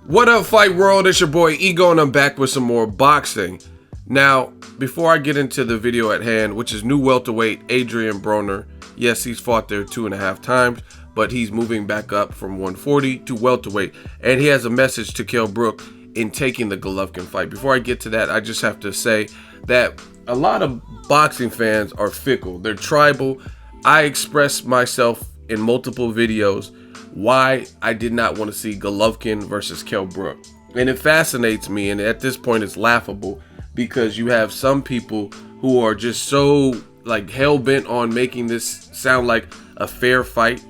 What up, Fight World? It's your boy Ego, and I'm back with some more boxing. Now, before I get into the video at hand, which is new welterweight Adrien Broner. Yes, he's fought there 2.5 times, but he's moving back up from 140 to welterweight, and he has a message to Kell Brook in taking the Golovkin fight. Before I get to that, I just have to say that a lot of boxing fans are fickle. They're tribal. I express myself in multiple videos why I did not want to see Golovkin versus Kell Brook. And it fascinates me, and at this point it's laughable, because you have some people who are just so like hell-bent on making this sound like a fair fight,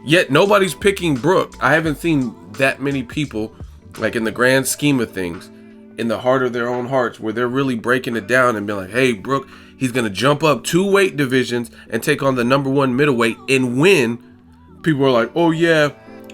yet nobody's picking Brook. I haven't seen that many people, like in the grand scheme of things, in the heart of their own hearts, where they're really breaking it down and being like, hey, Brook, he's gonna jump up 2 weight divisions and take on the #1 middleweight and win. People are like, oh yeah,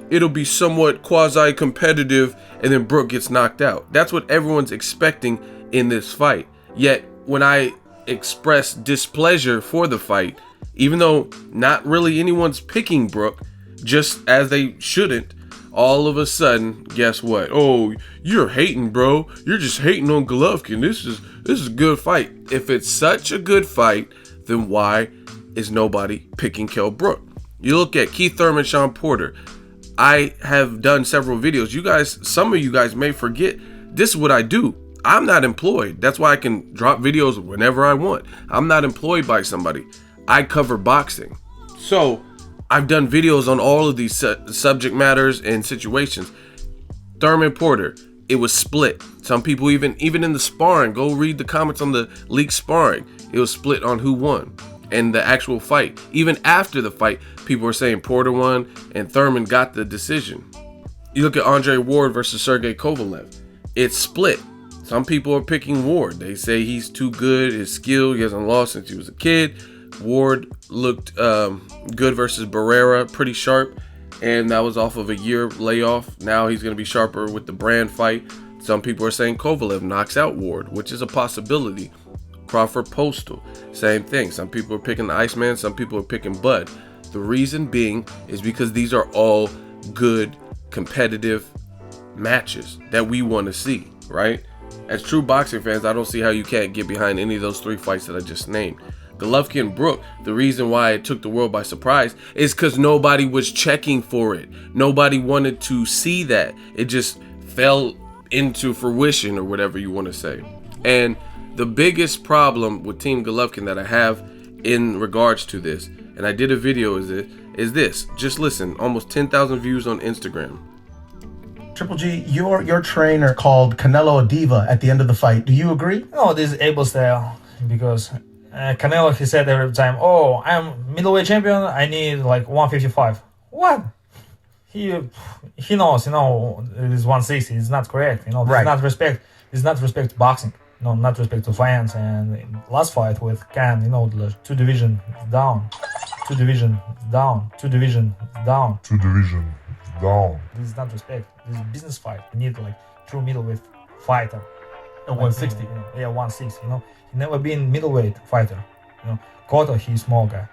it'll be somewhat quasi-competitive, and then Brook gets knocked out. That's what everyone's expecting in this fight. Yet, when I express displeasure for the fight, even though not really anyone's picking Brook, just as they shouldn't, all of a sudden, guess what? Oh, you're hating, bro. You're just hating on Golovkin. This is a good fight. If it's such a good fight, then why is nobody picking Kell Brook? You look at Keith Thurman, Sean Porter. I have done several videos. You guys, some of you guys may forget, this is what I do. I'm not employed. That's why I can drop videos whenever I want. I'm not employed by somebody. I cover boxing. So I've done videos on all of these subject matters and situations. Thurman Porter, it was split. Some people even in the sparring, go read the comments on the league sparring. It was split on who won. And the actual fight, even after the fight, people were saying Porter won and Thurman got the decision. You look at Andre Ward versus Sergey Kovalev. It's split. Some people are picking Ward. They say he's too good, his skill, he hasn't lost since he was a kid. Ward looked good versus Barrera, pretty sharp, and that was off of a year layoff. Now he's going to be sharper with the Brand fight. Some people are saying Kovalev knocks out Ward, which is a possibility. Crawford Postal, same thing. Some people are picking the Iceman, some people are picking Bud. The reason being is because these are all good, competitive matches that we want to see, right? As true boxing fans, I don't see how you can't get behind any of those 3 fights that I just named. Golovkin Brook, the reason why it took the world by surprise is because nobody was checking for it. Nobody wanted to see that. It just fell into fruition, or whatever you want to say. And the biggest problem with Team Golovkin that I have in regards to this, and I did a video, is this. Just listen, almost 10,000 views on Instagram. Triple G, your trainer called Canelo a diva at the end of the fight. Do you agree? No, this is able style, because Canelo, he said every time, oh, I'm middleweight champion, I need like 155. What? He knows, it is 160. It's not correct. This right. is not respect. It's not respect to boxing. No, not respect to fans. And in last fight with Can, the 2 division down, 2 division down, 2 division down, 2 division down. This is not respect. This is a business fight. You need like true middleweight fighter. At 160. Yeah, 160. He never been middleweight fighter. Cotto, he's small guy.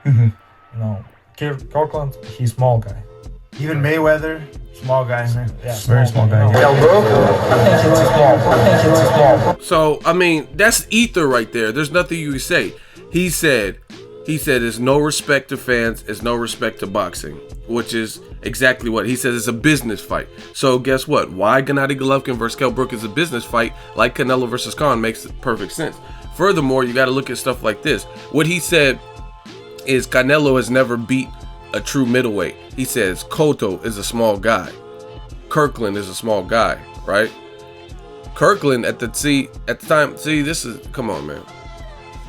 Kirkland, he's small guy. Even Mayweather, small guy. Yeah, very small guy. Kell Brook, I think it's a small. So, I mean, that's ether right there. There's nothing you can say. He said there's no respect to fans, there's no respect to boxing, which is exactly what he says. It's a business fight. So guess what? Why Gennady Golovkin versus Kell Brook is a business fight, like Canelo versus Khan, makes perfect sense. Furthermore, you got to look at stuff like this. What he said is Canelo has never beat a true middleweight. He says Cotto is a small guy. Kirkland is a small guy, right? Kirkland at the time, this is, come on, man.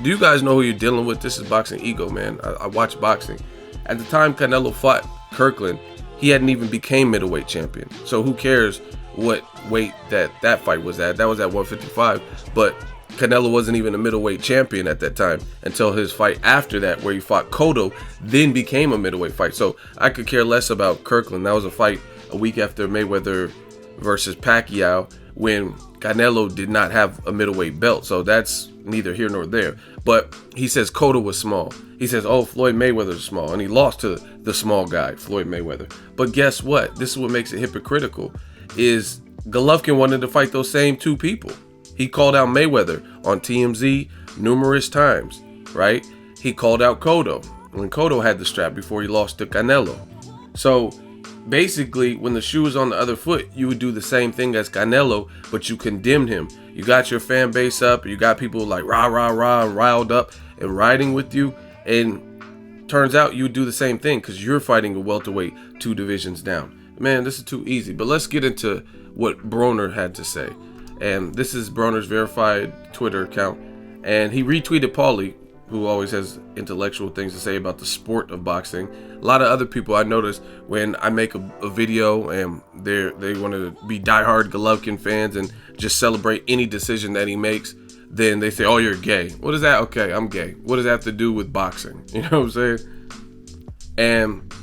Do you guys know who you're dealing with? This is Boxing Ego, man. I watch boxing. At the time Canelo fought Kirkland, he hadn't even became middleweight champion. So who cares what weight that fight was at? That was at 155, but Canelo wasn't even a middleweight champion at that time until his fight after that, where he fought Cotto, then became a middleweight fight. So I could care less about Kirkland. That was a fight a week after Mayweather versus Pacquiao, when Canelo did not have a middleweight belt. So that's neither here nor there. But he says Cotto was small. He says, oh, Floyd Mayweather's small, and he lost to the small guy, Floyd Mayweather. But guess what? This is what makes it hypocritical, is Golovkin wanted to fight those same two people. He called out Mayweather on TMZ numerous times, right? He called out Cotto when Cotto had the strap before he lost to Canelo. So basically, when the shoe was on the other foot, you would do the same thing as Canelo, but you condemned him. You got your fan base up, you got people like rah, rah, rah, and riled up and riding with you. And turns out you would do the same thing because you're fighting a welterweight 2 divisions down. Man, this is too easy. But let's get into what Broner had to say. And this is Broner's verified Twitter account. And he retweeted Paulie, who always has intellectual things to say about the sport of boxing. A lot of other people I notice when I make a video and they want to be diehard Golovkin fans and just celebrate any decision that he makes, then they say, oh, you're gay. What is that? Okay, I'm gay. What does that have to do with boxing? You know what I'm saying? And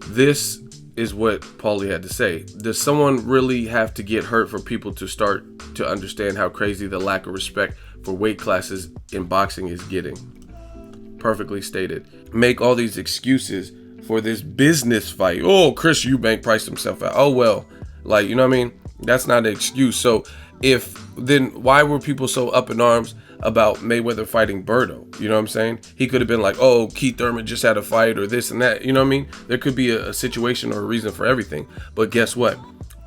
this is what Paulie had to say. Does someone really have to get hurt for people to start to understand how crazy the lack of respect for weight classes in boxing is getting? Perfectly stated. Make all these excuses for this business fight. Oh, Chris Eubank priced himself out. Oh, well, like, you know what I mean? That's not an excuse. So then why were people so up in arms about Mayweather fighting Berto? You know what I'm saying? He could have been like, oh, Keith Thurman just had a fight or this and that. You know what I mean? There could be a situation or a reason for everything. But guess what?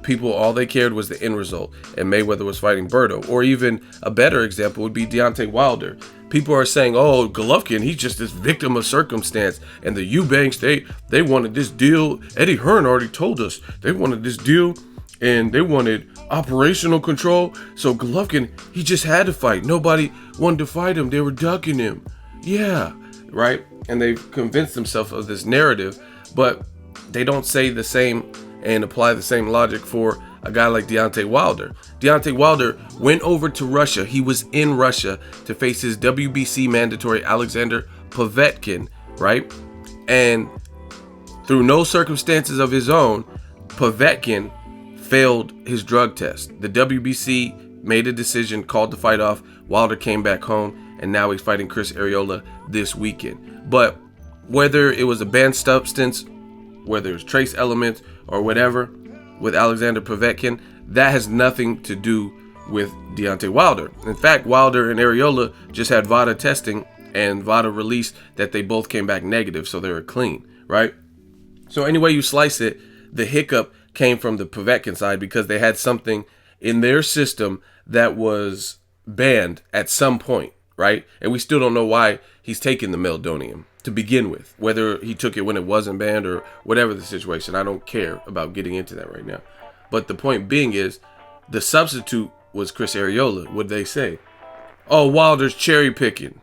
People, all they cared was the end result, and Mayweather was fighting Berto. Or even a better example would be Deontay Wilder. People are saying, oh, Golovkin, he's just this victim of circumstance, and the Eubanks, they wanted this deal. Eddie Hearn already told us they wanted this deal, and they wanted operational control. So Golovkin, he just had to fight. Nobody wanted to fight him. They were ducking him. Yeah, right? And they've convinced themselves of this narrative, but they don't say the same and apply the same logic for a guy like Deontay Wilder. Deontay Wilder went over to Russia. He was in Russia to face his WBC mandatory Alexander Povetkin, right? And through no circumstances of his own, Povetkin failed his drug test. The WBC made a decision, called the fight off. Wilder came back home, and now he's fighting Chris Areola this weekend. But whether it was a banned substance, whether it's trace elements or whatever with Alexander Povetkin, that has nothing to do with Deontay Wilder. In fact, Wilder and Areola just had VADA testing, and VADA released that they both came back negative, so they were clean, right? So any way you slice it, the hiccup came from the Povetkin side because they had something in their system that was banned at some point, right? And we still don't know why he's taking the meldonium to begin with, whether he took it when it wasn't banned or whatever the situation. I don't care about getting into that right now. But the point being is, the substitute was Chris Areola. What'd they say? Oh, Wilder's cherry picking.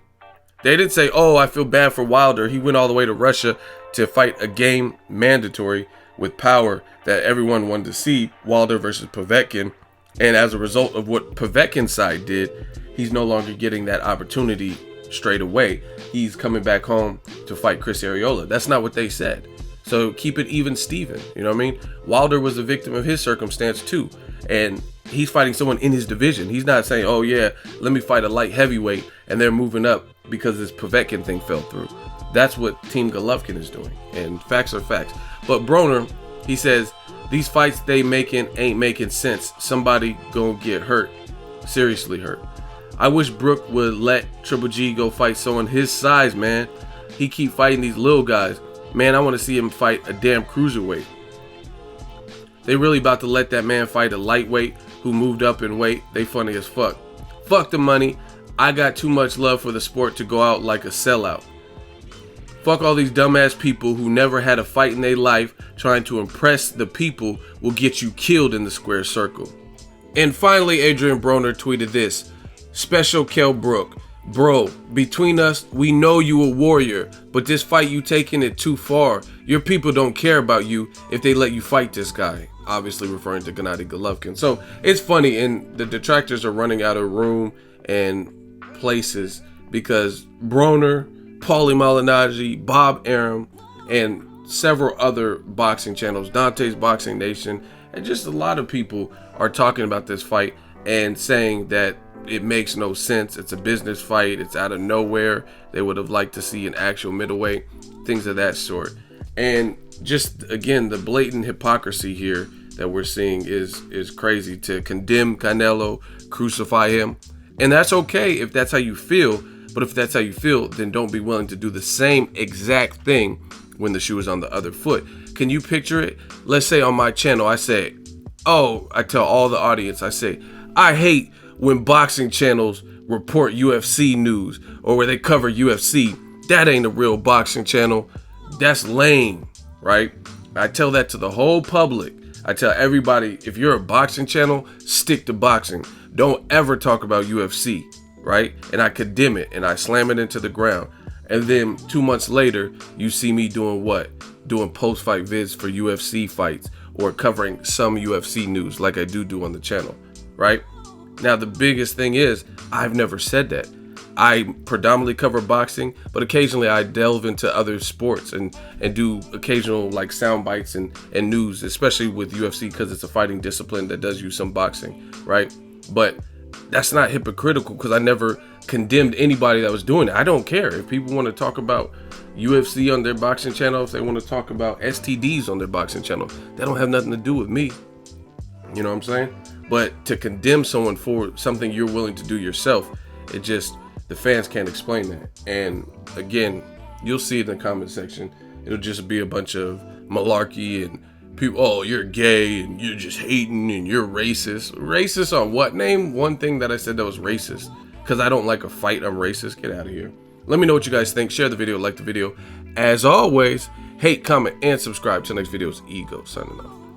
They didn't say, oh, I feel bad for Wilder. He went all the way to Russia to fight a game mandatory with power that everyone wanted to see, Wilder versus Povetkin. And as a result of what Povetkin's side did, he's no longer getting that opportunity straight away. He's coming back home to fight Chris Areola. That's not what they said. So keep it even, Steven. You know what I mean? Wilder was a victim of his circumstance too. And he's fighting someone in his division. He's not saying, oh yeah, let me fight a light heavyweight and they're moving up because this Povetkin thing fell through. That's what Team Golovkin is doing. And facts are facts. But Broner, he says, these fights they making ain't making sense. Somebody gonna get hurt. Seriously hurt. I wish Brook would let Triple G go fight someone his size, man. He keep fighting these little guys. Man, I want to see him fight a damn cruiserweight. They really about to let that man fight a lightweight who moved up in weight. They funny as fuck. Fuck the money. I got too much love for the sport to go out like a sellout. Fuck all these dumbass people who never had a fight in their life. Trying to impress the people will get you killed in the square circle. And finally, Adrien Broner tweeted this. Special Kell Brook. Bro, between us, we know you a warrior, but this fight you taking it too far. Your people don't care about you if they let you fight this guy. Obviously referring to Gennady Golovkin. So it's funny, and the detractors are running out of room and places because Broner, Paulie Malignaggi, Bob Arum, and several other boxing channels, Dante's Boxing Nation, and just a lot of people are talking about this fight and saying that it makes no sense. It's a business fight. It's out of nowhere. They would have liked to see an actual middleweight, things of that sort. And just, again, the blatant hypocrisy here that we're seeing is crazy. To condemn Canelo, crucify him, and that's okay if that's how you feel. But if that's how you feel, then don't be willing to do the same exact thing when the shoe is on the other foot. Can you picture it? Let's say on my channel, I say, I tell all the audience, I say, I hate when boxing channels report UFC news or where they cover UFC. That ain't a real boxing channel. That's lame, right? I tell that to the whole public. I tell everybody, if you're a boxing channel, stick to boxing. Don't ever talk about UFC, right? And I condemn it and I slam it into the ground. And then 2 months later, you see me doing what? Doing post-fight vids for UFC fights or covering some UFC news like I do on the channel, right? Now, the biggest thing is I've never said that. I predominantly cover boxing, but occasionally I delve into other sports and do occasional like sound bites and news, especially with UFC because it's a fighting discipline that does use some boxing, right? But that's not hypocritical because I never condemned anybody that was doing it. I don't care if people want to talk about UFC on their boxing channel, if they want to talk about STDs on their boxing channel, that don't have nothing to do with me. You know what I'm saying? But to condemn someone for something you're willing to do yourself, it just, the fans can't explain that. And again, you'll see it in the comment section. It'll just be a bunch of malarkey and people, oh, you're gay and you're just hating and you're racist. Racist on what? Name one thing that I said that was racist. Because I don't like a fight, I'm racist. Get out of here. Let me know what you guys think. Share the video, like the video. As always, hate, comment, and subscribe. Till next video is Ego signing off.